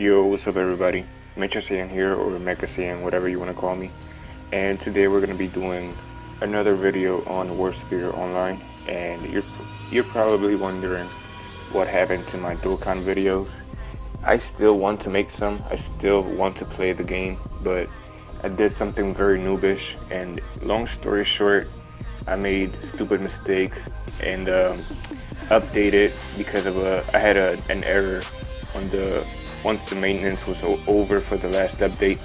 Yo, what's up everybody? Saiyan here, or Mecha Saiyan, whatever you want to call me. And today we're going to be doing another video on Warspear online. And you're probably wondering what happened to my Dokkan videos. I still want to make some. I still want to play the game, but I did something very noobish. And long story short, I made stupid mistakes and updated because of I had an error on once the maintenance was over for the last update.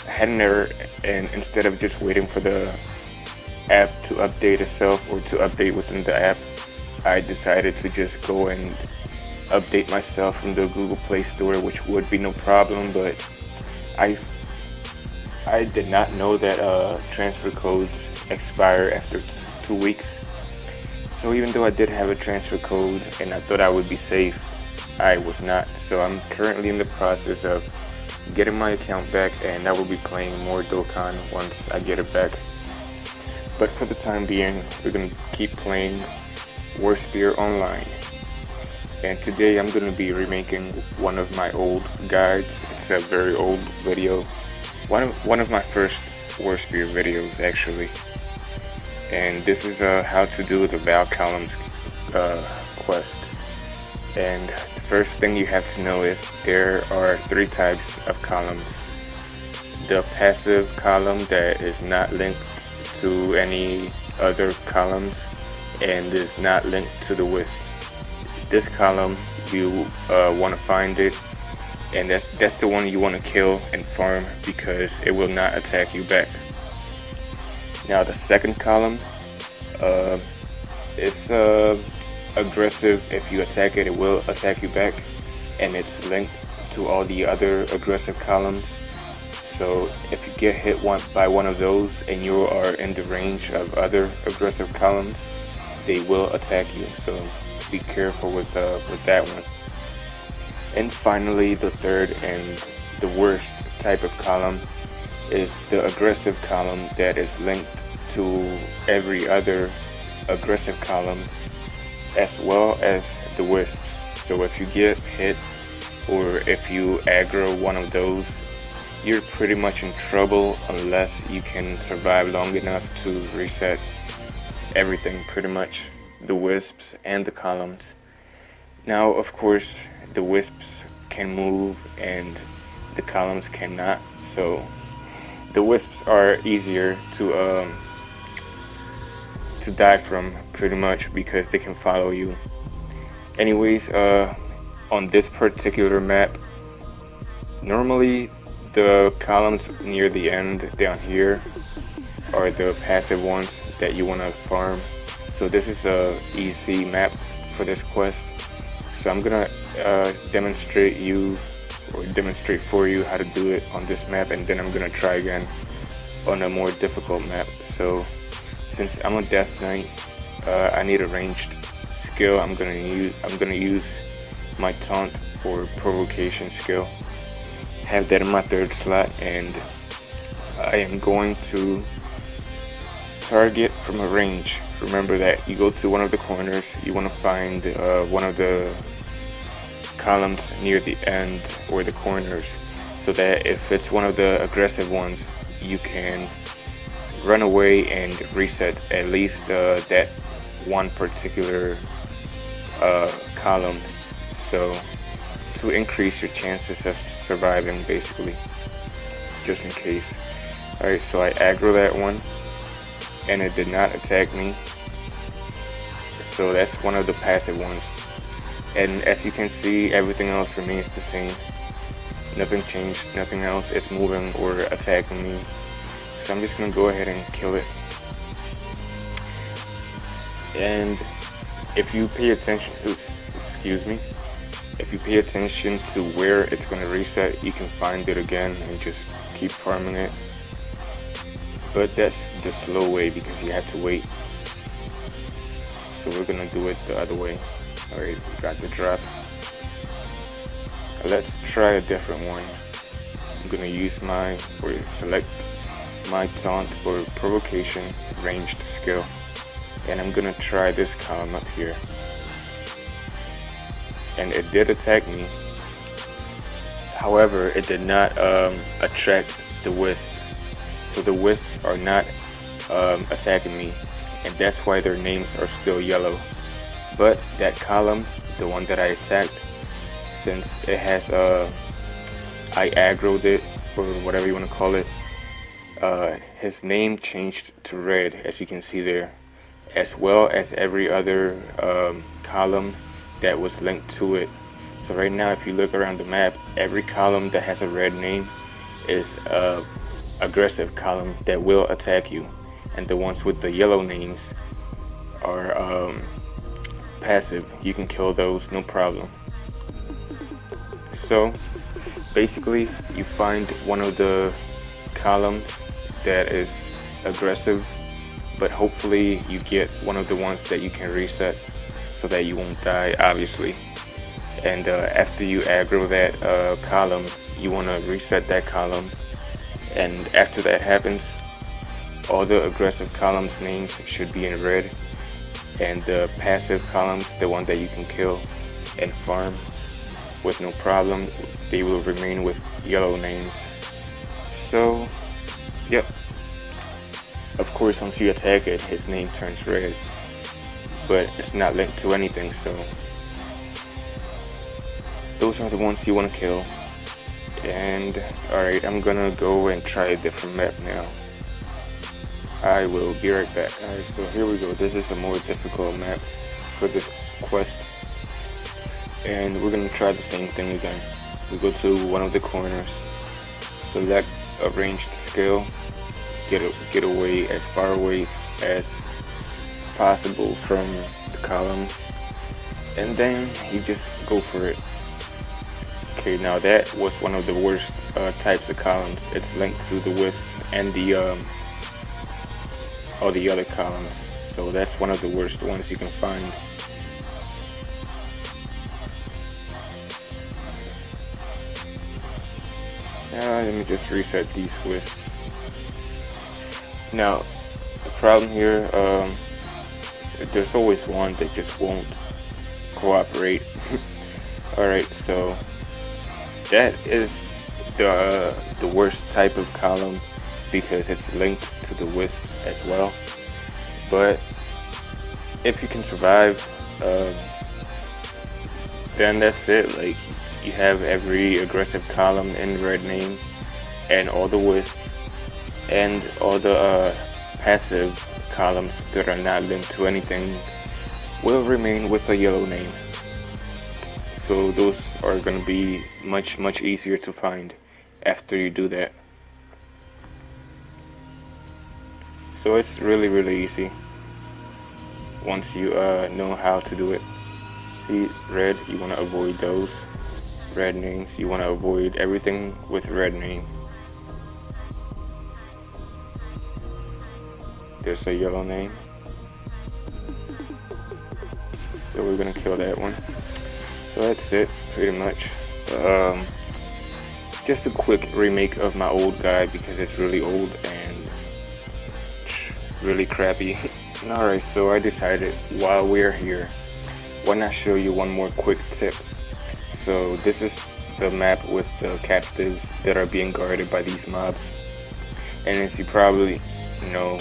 I had an error, and instead of just waiting for the app to update itself or to update within the app, I decided to just go and update myself from the Google Play Store, which would be no problem, but I did not know that transfer codes expire after 2 weeks. So even though I did have a transfer code and I thought I would be safe, I was not. So I'm currently in the process of getting my account back, and I will be playing more Dokkan once I get it back. But for the time being, we're going to keep playing Warspear online. And today I'm going to be remaking one of my old guides. It's a very old video. One of my first Warspear videos actually. And this is how to do the Val columns quest. And the first thing you have to know is there are 3 types of columns. The passive column that is not linked to any other columns and is not linked to the Wisps. This column, you want to find it, and that's the one you want to kill and farm because it will not attack you back. Now the second column, it's aggressive. If you attack it, it will attack you back, and it's linked to all the other aggressive columns. So if you get hit by one of those and you are in the range of other aggressive columns, they will attack you. So be careful with that one. And finally, the third and the worst type of column is the aggressive column that is linked to every other aggressive column as well as the Wisps. So if you get hit or if you aggro one of those, you're pretty much in trouble unless you can survive long enough to reset everything, pretty much the Wisps and the columns. Now of course the Wisps can move and the columns cannot, so the Wisps are easier to die from, pretty much, because they can follow you. Anyways, on this particular map, normally the columns near the end down here are the passive ones that you want to farm. So this is a easy map for this quest. So I'm gonna demonstrate for you how to do it on this map, and then I'm gonna try again on a more difficult map. So since I'm a Death Knight, I need a ranged skill. I'm gonna use my taunt or provocation skill. Have that in my 3rd slot, and I am going to target from a range. Remember that you go to one of the corners, you want to find one of the columns near the end or the corners, so that if it's one of the aggressive ones, you can run away and reset at least that one particular column, so to increase your chances of surviving, basically, just in case. Alright, so I aggro that one and it did not attack me, so that's one of the passive ones. And as you can see, everything else remains the same. Nothing changed, nothing else is moving or attacking me. So I'm just gonna go ahead and kill it. And if you pay attention to, if you pay attention to where it's gonna reset, you can find it again and just keep farming it. But that's the slow way because you have to wait. So we're gonna do it the other way. Alright, we got the drop. Let's try a different one. I'm gonna use select my taunt or provocation ranged skill, and I'm gonna try this column up here. And it did attack me, However, it did not attract the wisps, so the wisps are not attacking me, and that's why their names are still yellow. But that column, the one that I attacked, since it has I aggroed it, or whatever you want to call it, his name changed to red, as you can see there, as well as every other column that was linked to it. So right now, if you look around the map, every column that has a red name is a aggressive column that will attack you, and the ones with the yellow names are passive. You can kill those, no problem. So basically, you find one of the columns that is aggressive, but hopefully you get one of the ones that you can reset so that you won't die, obviously. And after you aggro that column, you want to reset that column, and after that happens, all the aggressive columns names should be in red, and the passive columns, the one that you can kill and farm with no problem, they will remain with yellow names. So yep, of course once you attack it, his name turns red, but it's not linked to anything. So those are the ones you want to kill. And alright, I'm gonna go and try a different map now. I will be right back. Alright, so here we go. This is a more difficult map for this quest, and we're gonna try the same thing again. We go to one of the corners, select a ranged skill, get away as far away as possible from the columns, and then you just go for it. Okay, now that was one of the worst types of columns. It's linked to the wisps and the all the other columns, so that's one of the worst ones you can find. Let me just reset these wisps. Now the problem here, there's always one that just won't cooperate. Alright, so that is the worst type of column because it's linked to the wisp as well. But if you can survive, then that's it. Like, you have every aggressive column in red name, and all the wisps, and all the passive columns that are not linked to anything will remain with a yellow name. So those are going to be much easier to find after you do that. So it's really easy once you know how to do it. See, red, you want to avoid those red names. You want to avoid everything with red name. There's a yellow name, so we're gonna kill that one. So that's it, pretty much. Just a quick remake of my old guy because it's really old and really crappy. Alright, so I decided while we're here, why not show you one more quick tip. So this is the map with the captives that are being guarded by these mobs, and as you probably know,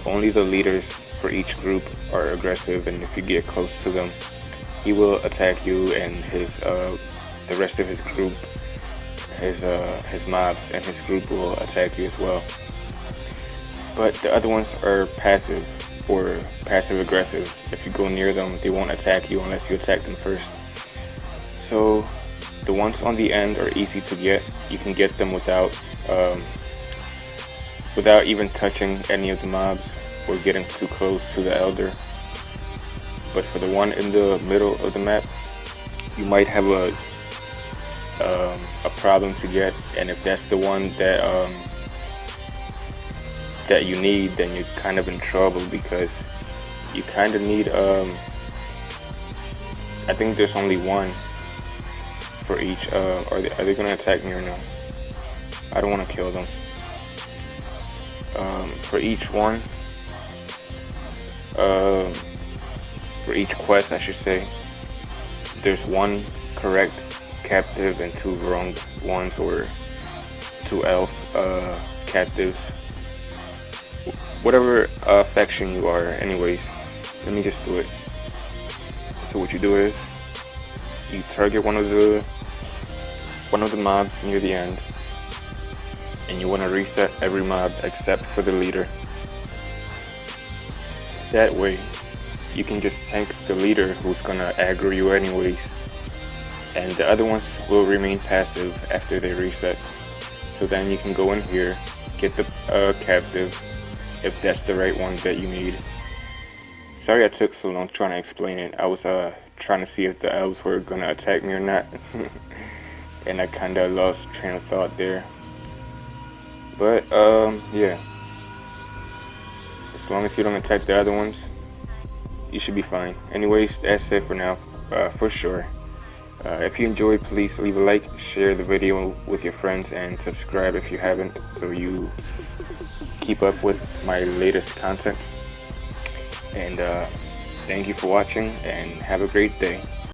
only the leaders for each group are aggressive, and if you get close to them, he will attack you and the rest of his group, his mobs and his group will attack you as well. But the other ones are passive or passive aggressive. If you go near them, they won't attack you unless you attack them first. So the ones on the end are easy to get. You can get them without even touching any of the mobs or getting too close to the elder. But for the one in the middle of the map, you might have a problem to get, and if that's the one that you need, then you're kind of in trouble because you kind of need I think there's only one for each. Are they gonna attack me or no? I don't want to kill them. For each one, for each quest I should say, there's one correct captive and 2 wrong ones, or 2 elf captives, whatever faction you are. Anyways, let me just do it. So what you do is you target one of the mobs near the end, and you want to reset every mob except for the leader. That way you can just tank the leader, who's gonna aggro you anyways, and the other ones will remain passive after they reset. So then you can go in here, get the captive, if that's the right one that you need. Sorry I took so long trying to explain it. I was trying to see if the elves were gonna attack me or not. And I kinda lost train of thought there. But yeah, as long as you don't attack the other ones, you should be fine. Anyways, that's it for now, for sure. If you enjoyed, please leave a like, share the video with your friends, and subscribe if you haven't, so you keep up with my latest content. And thank you for watching, and have a great day.